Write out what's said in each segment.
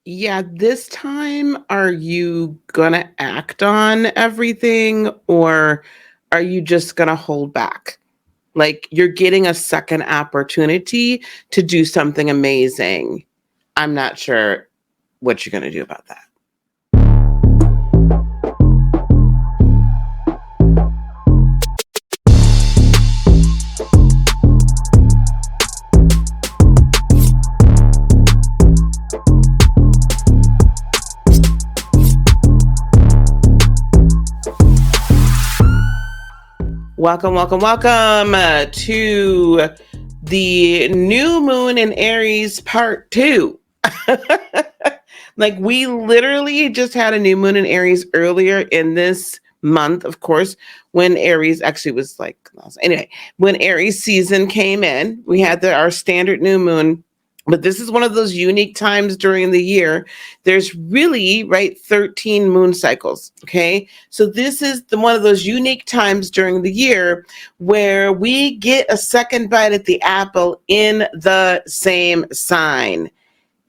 Yeah, this time, are you gonna act on everything or are you just gonna hold back? Like you're getting a second opportunity to do something amazing. I'm not sure what you're gonna do about that. Welcome to the new moon in Aries part 2. Like we literally just had a new moon in Aries earlier in this month, of course, when Aries actually was like anyway, when Aries season came in, we had our standard new moon. But this is one of those unique times during the year. There's really, right, 13 moon cycles. Okay. So this is one of those unique times during the year where we get a second bite at the apple in the same sign.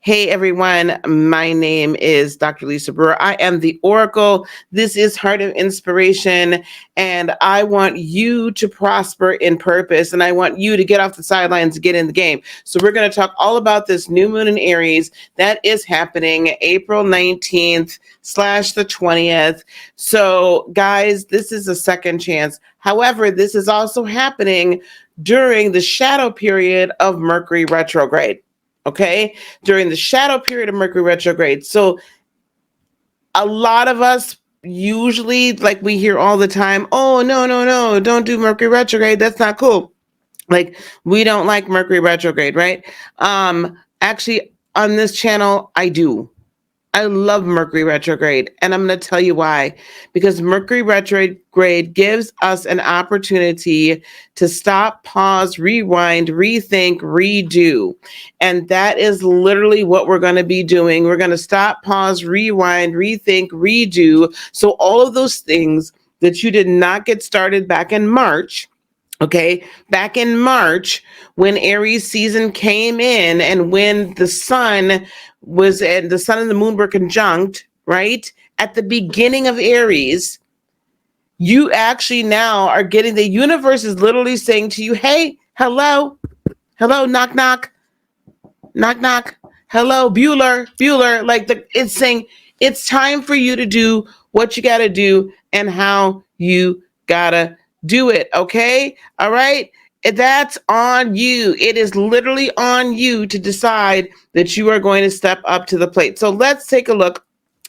Hey everyone, my name is Dr. Lisa Brewer. I am the Oracle. This is Heart of Inspiration, and I want you to prosper in purpose, and I want you to get off the sidelines and get in the game. So we're going to talk all about this new moon in Aries that is happening April 19th / the 20th. So guys, this is a second chance. However, this is also happening during the shadow period of Mercury retrograde. Okay, during the shadow period of Mercury retrograde. So a lot of us usually, like we hear all the time, oh, no, don't do Mercury retrograde. That's not cool. Like we don't like Mercury retrograde, right? Actually, on this channel, I do. I love Mercury retrograde, and I'm going to tell you why. Because Mercury retrograde gives us an opportunity to stop, pause, rewind, rethink, redo. And that is literally what we're going to be doing. We're going to stop, pause, rewind, rethink, redo. So all of those things that you did not get started back in March. Okay, back in March, when Aries season came in and when the sun and the moon were conjunct, right? At the beginning of Aries, you actually now are getting the universe is literally saying to you, hey, hello, knock, knock, knock, knock, hello, Bueller. Like it's saying it's time for you to do what you got to do and how you got to do it. Okay. All right. That's on you. It is literally on you to decide that you are going to step up to the plate. So let's take a look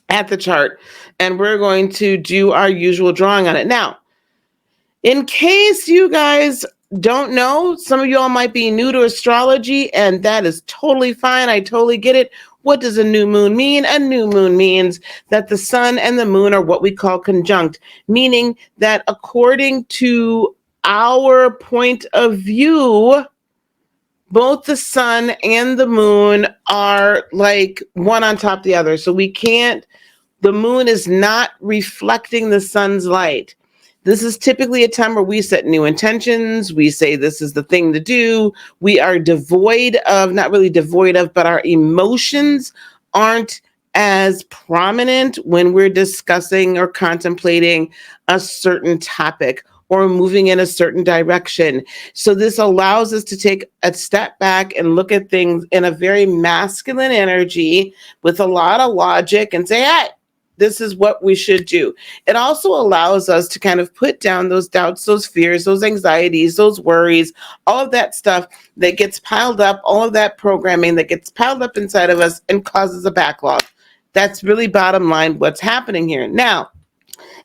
at the chart and we're going to do our usual drawing on it. Now, in case you guys don't know, some of y'all might be new to astrology, and that is totally fine. I totally get it. What does a new moon mean? A new moon means that the sun and the moon are what we call conjunct, meaning that according to our point of view, both the sun and the moon are like one on top of the other. So the moon is not reflecting the sun's light. This is typically a time where we set new intentions. We say this is the thing to do. We are not really devoid of, but our emotions aren't as prominent when we're discussing or contemplating a certain topic or moving in a certain direction. So this allows us to take a step back and look at things in a very masculine energy with a lot of logic and say, hey, this is what we should do. It also allows us to kind of put down those doubts, those fears, those anxieties, those worries, all of that stuff that gets piled up, all of that programming that gets piled up inside of us and causes a backlog. That's really bottom line what's happening here. Now,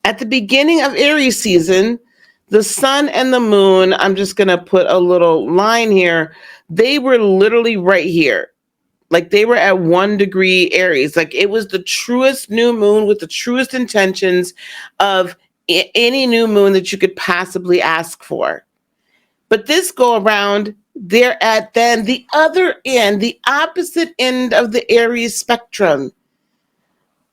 at the beginning of Aries season, the sun and the moon, I'm just going to put a little line here. They were literally right here. Like they were at 1 degree Aries. Like it was the truest new moon with the truest intentions of any new moon that you could possibly ask for. But this go around, they're at then the other end, the opposite end of the Aries spectrum.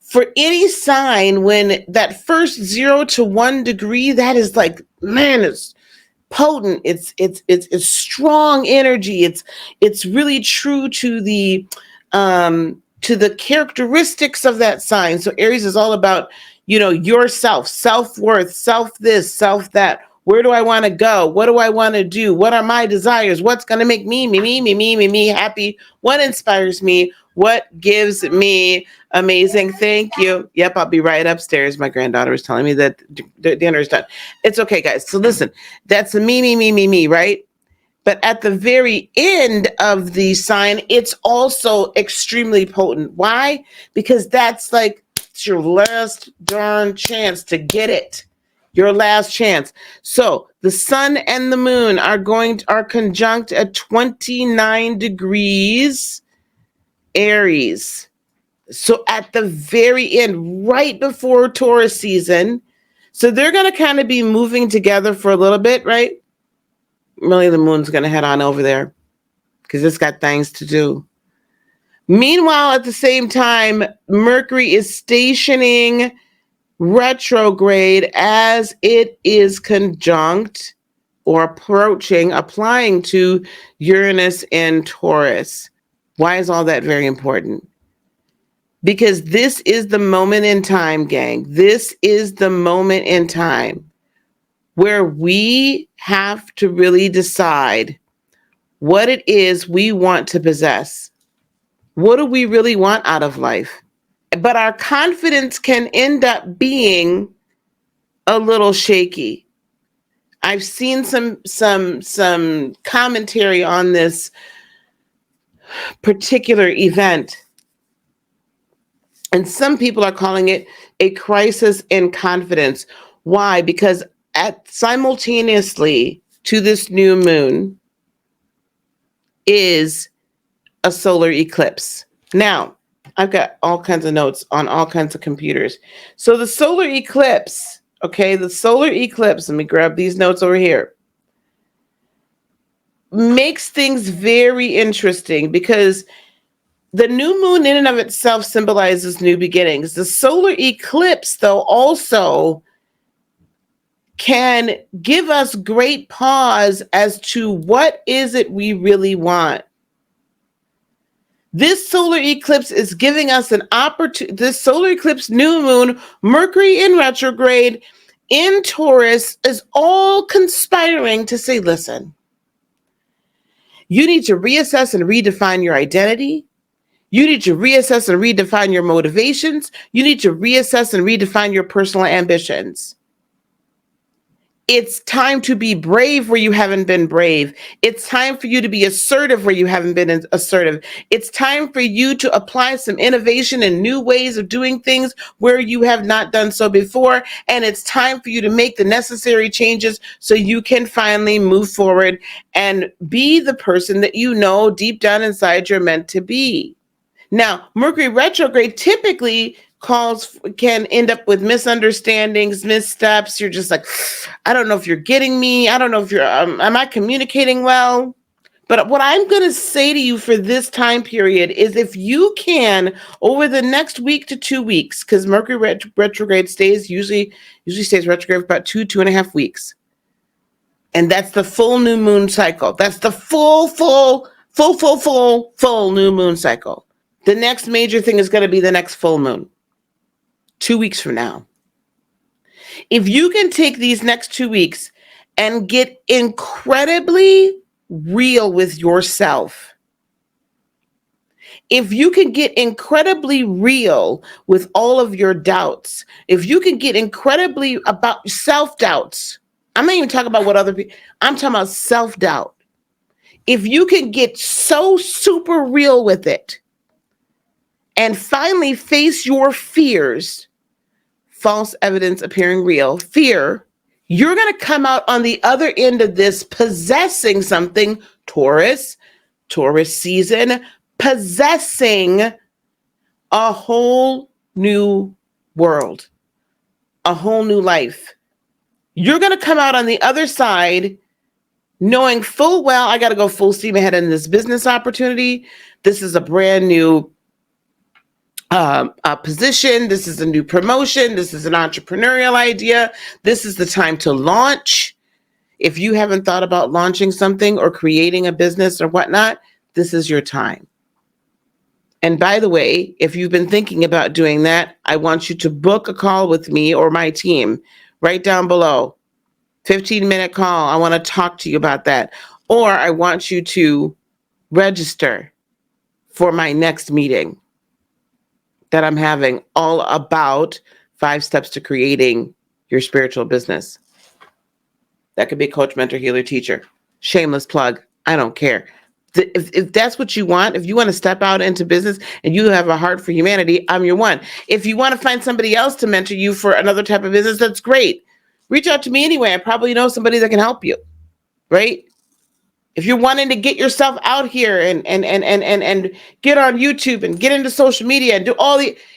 For any sign, when that first 0 to 1 degree, that is like, man, it's potent. It's strong energy. It's really true to the to the characteristics of that sign. So Aries is all about, yourself, self-worth, self this, self that. Where do I want to go? What do I want to do? What are my desires? What's going to make me happy? What inspires me? What gives me amazing? Thank you. Yep, I'll be right upstairs. My granddaughter was telling me that dinner is done. It's okay, guys. So listen, that's a me, right? But at the very end of the sign, it's also extremely potent. Why? Because that's like it's your last darn chance to get it. Your last chance. So the sun and the moon are conjunct at 29 degrees Aries. So at the very end, right before Taurus season. So they're going to kind of be moving together for a little bit, right? Really, the moon's going to head on over there because it's got things to do. Meanwhile, at the same time, Mercury is stationing retrograde as it is conjunct or applying to Uranus and Taurus. Why is all that very important? Because this is the moment in time, gang. This is the moment in time where we have to really decide what it is we want to possess. What do we really want out of life? But our confidence can end up being a little shaky. I've seen some commentary on this particular event, and some people are calling it a crisis in confidence. Why? Because simultaneously to this new moon is a solar eclipse. Now, I've got all kinds of notes on all kinds of computers. So the solar eclipse, let me grab these notes over here, makes things very interesting because the new moon in and of itself symbolizes new beginnings. The solar eclipse, though, also can give us great pause as to what is it we really want. This solar eclipse is giving us an opportunity. This solar eclipse, new moon, Mercury in retrograde, in Taurus, is all conspiring to say, listen, you need to reassess and redefine your identity. You need to reassess and redefine your motivations. You need to reassess and redefine your personal ambitions. It's time to be brave where you haven't been brave. It's time for you to be assertive where you haven't been assertive. It's time for you to apply some innovation and new ways of doing things where you have not done so before. And it's time for you to make the necessary changes so you can finally move forward and be the person that you know deep down inside you're meant to be. Now, Mercury retrograde typically can end up with misunderstandings, missteps. You're just like, I don't know if you're getting me. I don't know if you're, am I communicating well? But what I'm going to say to you for this time period is if you can, over the next week to 2 weeks, because Mercury retrograde usually stays retrograde for about 2.5 weeks. And that's the full new moon cycle. That's the full new moon cycle. The next major thing is going to be the next full moon. 2 weeks from now. If you can take these next 2 weeks and get incredibly real with yourself, if you can get incredibly real with all of your doubts, if you can get incredibly about self-doubts, I'm not even talking about what other people, I'm talking about self-doubt. If you can get so super real with it and finally face your fears, false evidence appearing real, fear, you're going to come out on the other end of this possessing something, Taurus season, possessing a whole new world, a whole new life. You're going to come out on the other side knowing full well, I got to go full steam ahead in this business opportunity. This is a brand new position. This is a new promotion. This is an entrepreneurial idea. This is the time to launch. If you haven't thought about launching something or creating a business or whatnot, this is your time. And by the way, if you've been thinking about doing that, I want you to book a call with me or my team right down below. 15-minute call. I want to talk to you about that. Or I want you to register for my next meeting that I'm having, all about 5 steps to creating your spiritual business. That could be coach, mentor, healer, teacher. Shameless plug. I don't care. If that's what you want, if you want to step out into business and you have a heart for humanity, I'm your one. If you want to find somebody else to mentor you for another type of business, that's great. Reach out to me anyway. I probably know somebody that can help you, right? If you're wanting to get yourself out here and get on YouTube and get into social media and do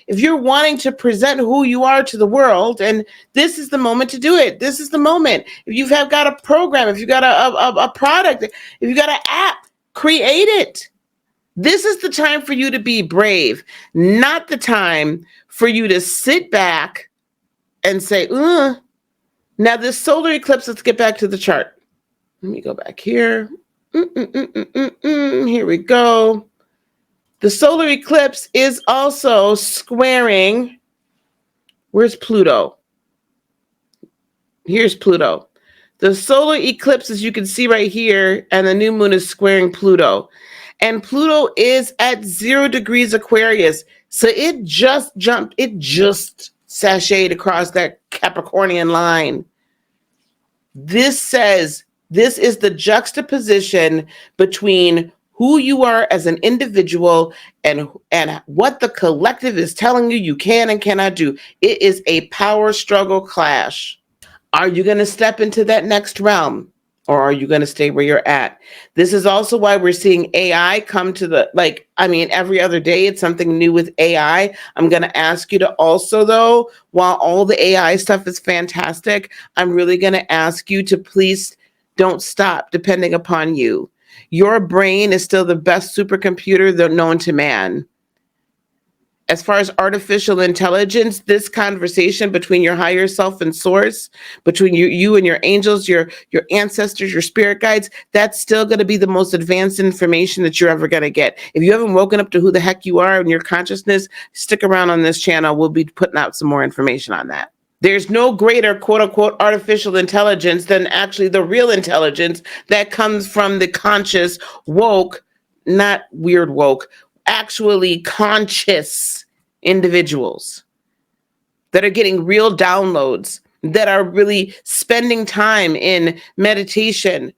if you're wanting to present who you are to the world, and this is the moment to do it. This is the moment. If you've got a program, if you've got a product, if you've got an app, create it. This is the time for you to be brave, not the time for you to sit back and say, ugh. Now this solar eclipse, let's get back to the chart. Let me go back here. Here we go. The solar eclipse is also squaring. Where's Pluto? Here's Pluto. The solar eclipse, as you can see right here, and the new moon is squaring Pluto. And Pluto is at 0 degrees Aquarius. So it just jumped, it just sashayed across that Capricornian line. This says, this is the juxtaposition between who you are as an individual and what the collective is telling you you can and cannot do. It is a power struggle clash. Are you going to step into that next realm, or are you going to stay where you're at? This is also why we're seeing AI come to every other day, it's something new with AI. I'm going to ask you to also, though, while all the AI stuff is fantastic, I'm really going to ask you to please don't stop depending upon you. Your brain is still the best supercomputer known to man. As far as artificial intelligence, this conversation between your higher self and source, between you and your angels, your ancestors, your spirit guides, that's still going to be the most advanced information that you're ever going to get. If you haven't woken up to who the heck you are in your consciousness, stick around on this channel. We'll be putting out some more information on that. There's no greater quote unquote artificial intelligence than actually the real intelligence that comes from the conscious, woke, not weird woke, actually conscious individuals that are getting real downloads, that are really spending time in meditation,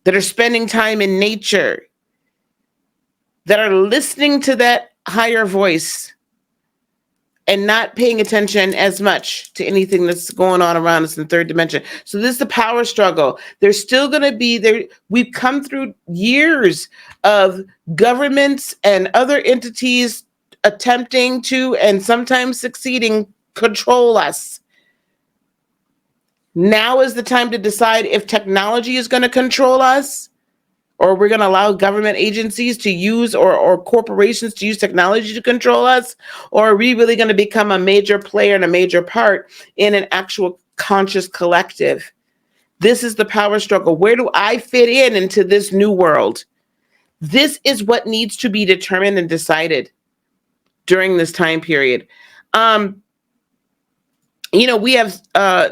that are spending time in nature, that are listening to that higher voice and not paying attention as much to anything that's going on around us in the third dimension. So this is the power struggle. There's still going to be there. We've come through years of governments and other entities attempting to, and sometimes succeeding, control us. Now is the time to decide if technology is going to control us, or we're going to allow government agencies to use or corporations to use technology to control us, or are we really going to become a major player and a major part in an actual conscious collective? This is the power struggle. Where do I fit into this new world? This is what needs to be determined and decided during this time period. We have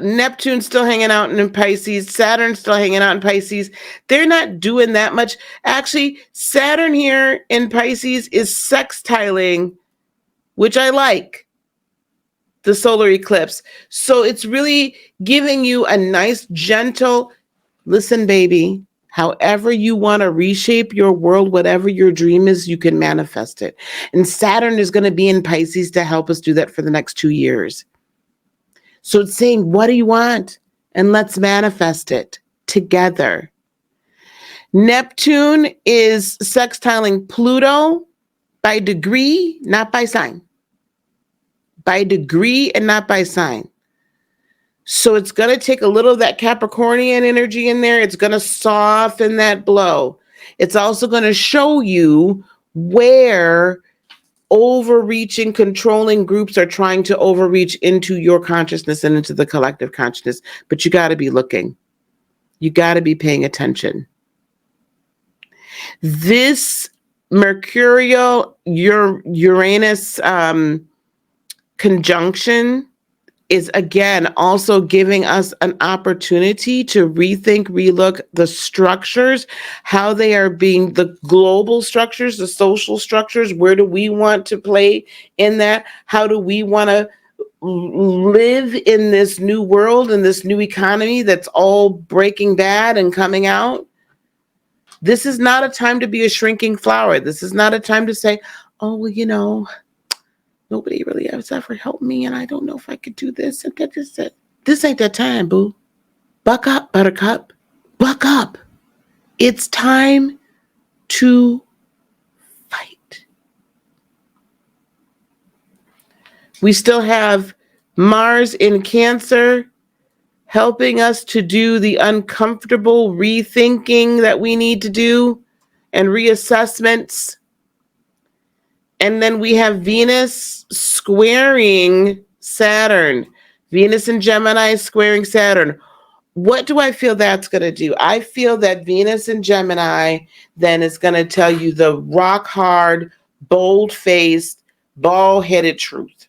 Neptune still hanging out in Pisces, Saturn still hanging out in Pisces. They're not doing that much. Actually, Saturn here in Pisces is sextiling, which I like, the solar eclipse. So it's really giving you a nice, gentle, listen, baby, however you want to reshape your world, whatever your dream is, you can manifest it. And Saturn is going to be in Pisces to help us do that for the next 2 years. So it's saying, what do you want? And let's manifest it together. Neptune is sextiling Pluto by degree, not by sign. By degree and not by sign. So it's going to take a little of that Capricornian energy in there. It's going to soften that blow. It's also going to show you where overreaching, controlling groups are trying to overreach into your consciousness and into the collective consciousness. But you got to be looking. You got to be paying attention. This Mercurial Uranus conjunction is again also giving us an opportunity to rethink, relook the structures, how they are being, the global structures, the social structures. Where do we want to play in that? How do we want to live in this new world, in this new economy that's all breaking bad and coming out? This is not a time to be a shrinking flower. This is not a time to say, oh, well, nobody really has ever helped me, and I don't know if I could do this. And that is it. This ain't that time, boo. Buck up, buttercup. Buck up. It's time to fight. We still have Mars in Cancer helping us to do the uncomfortable rethinking that we need to do and reassessments. And then we have Venus squaring Saturn. Venus in Gemini squaring Saturn. What do I feel that's going to do? I feel that Venus in Gemini then is going to tell you the rock hard, bold-faced, bald-headed truth.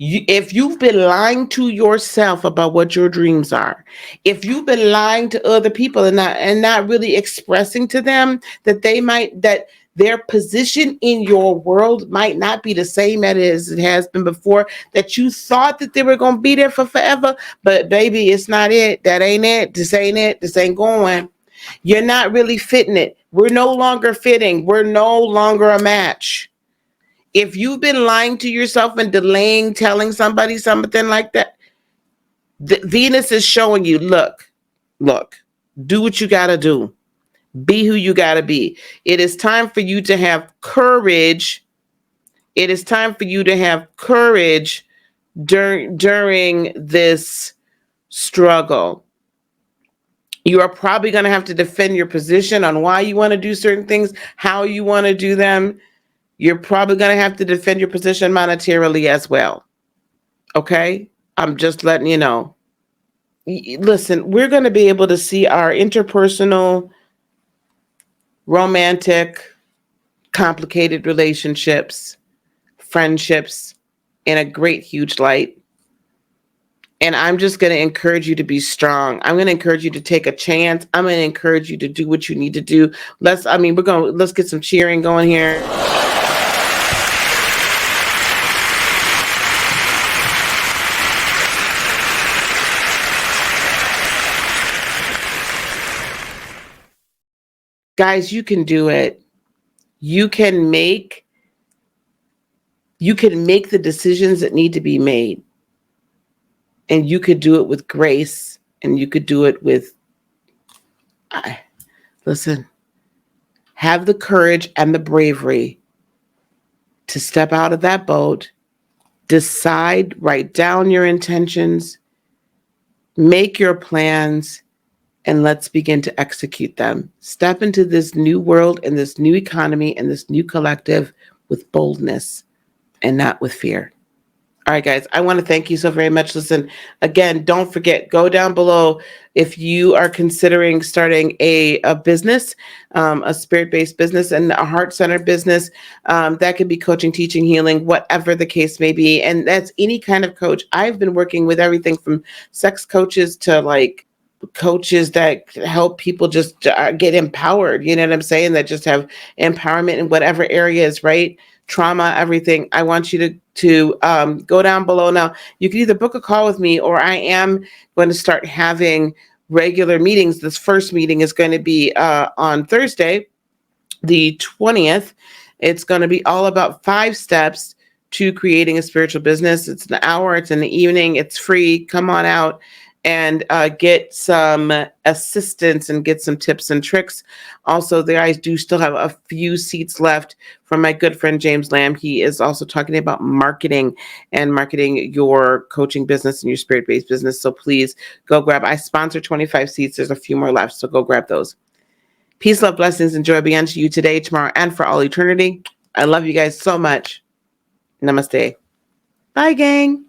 If you've been lying to yourself about what your dreams are, if you've been lying to other people and not really expressing to them that that their position in your world might not be the same as it has been before, that you thought that they were going to be there for forever, but baby, it's not it. That ain't it. This ain't it. This ain't going. You're not really fitting it. We're no longer fitting. We're no longer a match. If you've been lying to yourself and delaying telling somebody something like that, Venus is showing you, look, do what you got to do. Be who you got to be. It is time for you to have courage. It is time for you to have courage during this struggle. You are probably going to have to defend your position on why you want to do certain things, how you want to do them. You're probably going to have to defend your position monetarily as well. Okay? I'm just letting you know. Listen, we're going to be able to see our interpersonal, romantic, complicated relationships, friendships in a great, huge light. And I'm just going to encourage you to be strong. I'm going to encourage you to take a chance. I'm going to encourage you to do what you need to do. Let's get some cheering going here. Guys, you can do it. You can make the decisions that need to be made. And you could do it with grace, and you could do it with, listen, have the courage and the bravery to step out of that boat, decide, write down your intentions, make your plans, and let's begin to execute them. Step into this new world and this new economy and this new collective with boldness and not with fear. All right, guys, I want to thank you so very much. Listen, again, don't forget, go down below if you are considering starting a business, a spirit-based business and a heart-centered business. That could be coaching, teaching, healing, whatever the case may be. And that's any kind of coach. I've been working with everything from sex coaches to like coaches that help people just get empowered. You know what I'm saying? That just have empowerment in whatever areas, right? Trauma, everything. I want you to go down below. Now, you can either book a call with me, or I am going to start having regular meetings. This first meeting is going to be on Thursday, the 20th. It's going to be all about 5 steps to creating a spiritual business. It's an hour. It's in the evening. It's free. Come on out and get some assistance and get some tips and tricks. Also, I do still have a few seats left from my good friend James Lamb. He is also talking about marketing your coaching business and your spirit-based business. So please go grab. I sponsor 25 seats. There's a few more left, so go grab those. Peace, love, blessings, and joy be unto you today, tomorrow, and for all eternity. I love you guys so much. Namaste. Bye, gang.